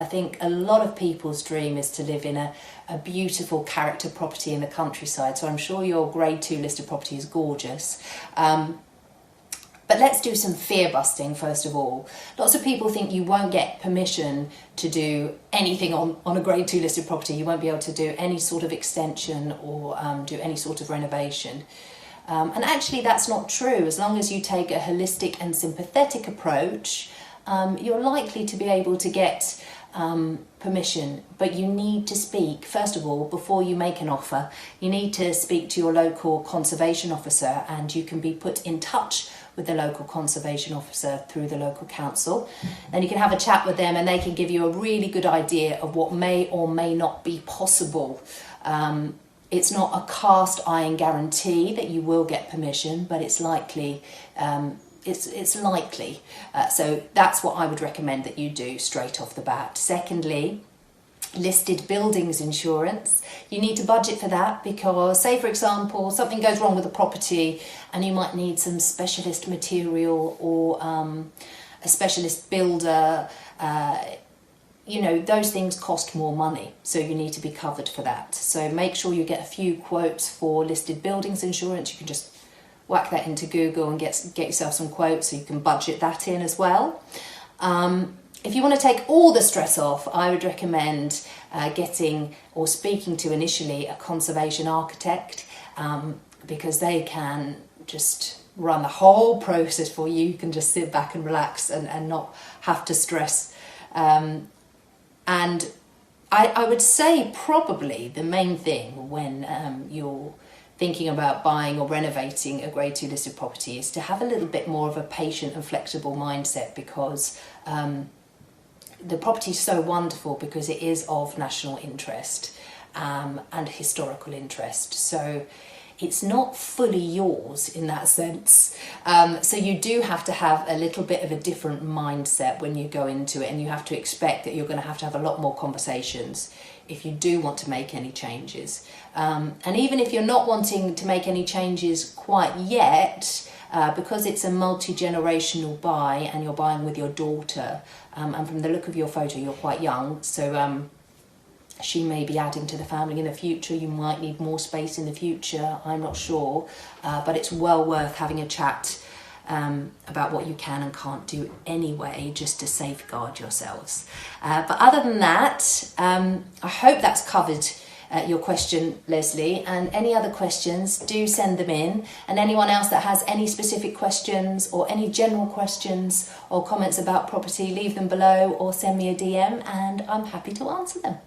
think a lot of people's dream is to live in a beautiful character property in the countryside. So I'm sure your grade 2 listed property is gorgeous. But let's do some fear busting first of all. Lots of people think you won't get permission to do anything on a grade 2 listed property. You won't be able to do any sort of extension or do any sort of renovation. And actually that's not true. As long as you take a holistic and sympathetic approach, you're likely to be able to get permission, but you need to speak, first of all, before you make an offer, you need to speak to your local conservation officer, and you can be put in touch with the local conservation officer through the local council. Then you can have a chat with them and they can give you a really good idea of what may or may not be possible. It's not a cast iron guarantee that you will get permission, but it's likely. It's likely. So that's what I would recommend that you do straight off the bat. Secondly, listed buildings insurance. You need to budget for that because, say for example, something goes wrong with a property and you might need some specialist material or a specialist builder. You know, those things cost more money, so you need to be covered for that. So make sure you get a few quotes for listed buildings insurance. You can just whack that into Google and get yourself some quotes, so you can budget that in as well. If you want to take all the stress off, I would recommend getting or speaking to initially a conservation architect, because they can just run the whole process for you. You can just sit back and relax and not have to stress. And I would say probably the main thing when you're thinking about buying or renovating a grade 2 listed property is to have a little bit more of a patient and flexible mindset, because the property is so wonderful because it is of national interest and historical interest. So it's not fully yours in that sense. So you do have to have a little bit of a different mindset when you go into it, and you have to expect that you're going to have a lot more conversations if you do want to make any changes. And even if you're not wanting to make any changes quite yet, because it's a multi-generational buy and you're buying with your daughter, and from the look of your photo you're quite young, so she may be adding to the family in the future. You might need more space in the future, I'm not sure, but it's well worth having a chat about what you can and can't do anyway, just to safeguard yourselves. But other than that, I hope that's covered your question, Leslie, and any other questions, do send them in. And anyone else that has any specific questions or any general questions or comments about property, leave them below or send me a DM and I'm happy to answer them.